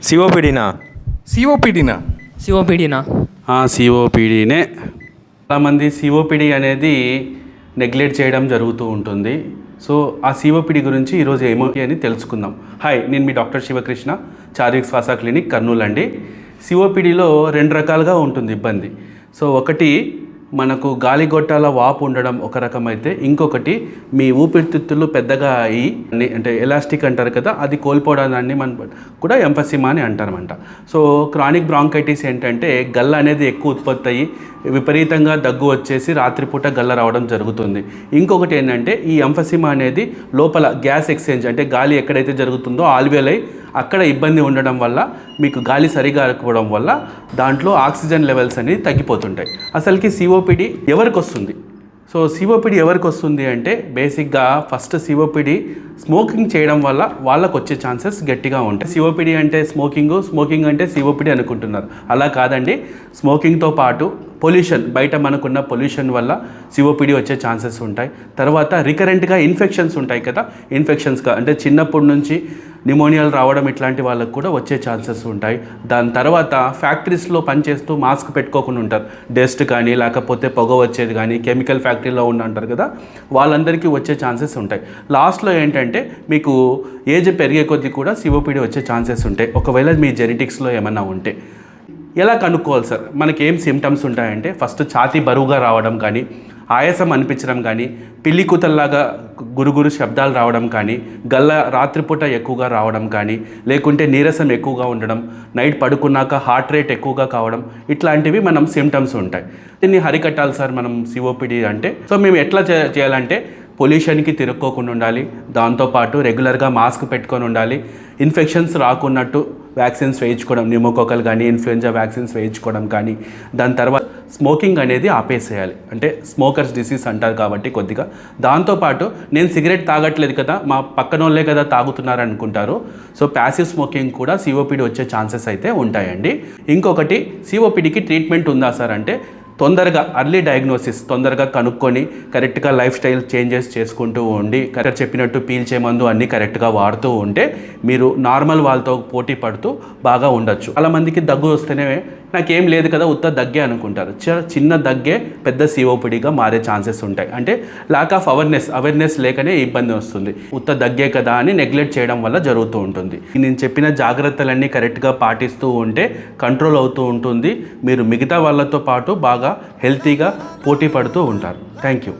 సిఓపిడినా? సిఓపిడినా? సిఓపిడినా? సిఓపిడినే. చాలామంది సిఓపిడి అనేది నెగ్లెక్ట్ చేయడం జరుగుతూ ఉంటుంది. సో ఆ సిఓపిడి గురించి ఈరోజు ఏమవుతుంది అని తెలుసుకుందాం. హాయ్, నేను మీ డాక్టర్ శివకృష్ణ, చార్విక్ శ్వాస క్లినిక్, కర్నూలు అండి. సిఓపిడిలో రెండు రకాలుగా ఉంటుంది ఇబ్బంది. సో ఒకటి మనకు గాలిగొట్టాల వాపు ఉండడం ఒక రకమైతే, ఇంకొకటి మీ ఊపిరితిత్తులు పెద్దగా అయ్యి అంటే ఎలాస్టిక్ అంటారు కదా, అది కోల్పోవడాన్ని మనం కూడా ఎంఫసిమా అని అంటారన్నమాట. సో క్రానిక్ బ్రాంకైటిస్ ఏంటంటే గల్ల అనేది ఎక్కువ ఉత్పత్తి అయ్యి విపరీతంగా దగ్గు వచ్చేసి రాత్రిపూట గల్ల రావడం జరుగుతుంది. ఇంకొకటి ఏంటంటే ఈ ఎంఫసిమా అనేది లోపల గ్యాస్ ఎక్స్చేంజ్ అంటే గాలి ఎక్కడైతే జరుగుతుందో ఆల్వేలై అక్కడ ఇబ్బంది ఉండడం వల్ల మీకు గాలి సరిగా అరకపోవడం వల్ల దాంట్లో ఆక్సిజన్ లెవెల్స్ అనేది తగ్గిపోతుంటాయి. అసలుకి సిఓపిడి ఎవరికి వస్తుంది? సో సిఓపిడి ఎవరికి వస్తుంది అంటే బేసిక్గా ఫస్ట్ సిఓపిడి స్మోకింగ్ చేయడం వల్ల వాళ్ళకు వచ్చే ఛాన్సెస్ గట్టిగా ఉంటాయి. సిఓపిడి అంటే స్మోకింగ్ అంటే సిఓపిడి అనుకుంటున్నారు. అలా కాదండి. స్మోకింగ్తో పాటు పొల్యూషన్, బయట మనకున్న పొల్యూషన్ వల్ల సిఓపిడి వచ్చే ఛాన్సెస్ ఉంటాయి. తర్వాత రికరెంట్గా ఇన్ఫెక్షన్స్ ఉంటాయి కదా, ఇన్ఫెక్షన్స్గా అంటే చిన్నప్పటి నుంచి న్యూమోనియాలు రావడం ఇట్లాంటి వాళ్ళకు కూడా వచ్చే ఛాన్సెస్ ఉంటాయి. దాని తర్వాత ఫ్యాక్టరీస్లో పనిచేస్తూ మాస్క్ పెట్టుకోకుండా ఉంటారు, డస్ట్ కానీ లేకపోతే పొగ వచ్చేది కానీ, కెమికల్ ఫ్యాక్టరీలో అంటారు కదా, వాళ్ళందరికీ వచ్చే ఛాన్సెస్ ఉంటాయి. లాస్ట్లో ఏంటంటే మీకు ఏజ్ పెరిగే కొద్దీ కూడా సిఓపిడి వచ్చే ఛాన్సెస్ ఉంటాయి, ఒకవేళ మీ జెనెటిక్స్లో ఏమన్నా ఉంటే. ఎలా కనుక్కోవాలి సార్? మనకి ఏం సిమ్టమ్స్ ఉంటాయంటే ఫస్ట్ ఛాతీ బరువుగా రావడం కానీ, ఆయాసం అనిపించడం కానీ, పిల్లి కూతల్లాగా గురుగురు శబ్దాలు రావడం కానీ, గల్ల రాత్రిపూట ఎక్కువగా రావడం కానీ, లేకుంటే నీరసం ఎక్కువగా ఉండడం, నైట్ పడుకున్నాక హార్ట్ రేట్ ఎక్కువగా కావడం, ఇట్లాంటివి మనం సిమ్టమ్స్ ఉంటాయి. దీన్ని హరికట్టాలి సార్ మనం సిఓపిడి అంటే. సో మేము ఎట్లా చేయాలంటే పొల్యూషన్కి తిరుక్కోకుండా ఉండాలి, దాంతోపాటు రెగ్యులర్గా మాస్క్ పెట్టుకొని ఉండాలి, ఇన్ఫెక్షన్స్ రాకున్నట్టు వ్యాక్సిన్స్ వేయించుకోవడం, న్యూమోకోకల్ కానీ ఇన్ఫ్లుయెంజా వ్యాక్సిన్స్ వేయించుకోవడం కానీ, దాని తర్వాత స్మోకింగ్ అనేది ఆపేసేయాలి. అంటే స్మోకర్స్ డిసీజ్ అంటారు కాబట్టి కొద్దిగా. దాంతోపాటు నేను సిగరెట్ తాగట్లేదు కదా, మా పక్కన వాళ్ళే కదా తాగుతున్నారు అనుకుంటారు. సో ప్యాసివ్ స్మోకింగ్ కూడా సిఓపిడి వచ్చే ఛాన్సెస్ అయితే ఉంటాయండి. ఇంకొకటి, సిఓపిడికి ట్రీట్మెంట్ ఉందా సార్ అంటే తొందరగా అర్లీ డయాగ్నోసిస్ తొందరగా కనుక్కొని కరెక్ట్గా లైఫ్ స్టైల్ చేంజెస్ చేసుకుంటూ ఉండి కరెక్ట్ చెప్పినట్టు పీల్చే మందు అన్నీ కరెక్ట్గా వాడుతూ ఉంటే మీరు నార్మల్ వాళ్ళతో పోటీ పడుతూ బాగా ఉండొచ్చు. చాలామందికి దగ్గు వస్తేనే నాకేం లేదు కదా, ఉత్త దగ్గే అనుకుంటారు. చిన్న దగ్గే పెద్ద సిఓపిడిగా మారే ఛాన్సెస్ ఉంటాయి. అంటే ల్యాక్ ఆఫ్ అవేర్నెస్ లేకనే ఇబ్బంది వస్తుంది. ఉత్త దగ్గే కదా అని నెగ్లెక్ట్ చేయడం వల్ల జరుగుతూ ఉంటుంది. నేను చెప్పిన జాగ్రత్తలన్నీ కరెక్ట్గా పాటిస్తూ ఉంటే కంట్రోల్ అవుతూ ఉంటుంది. మీరు మిగతా వాళ్ళతో పాటు బాగా హెల్తీగా పోటీ పడుతూ ఉంటారు. Thank you.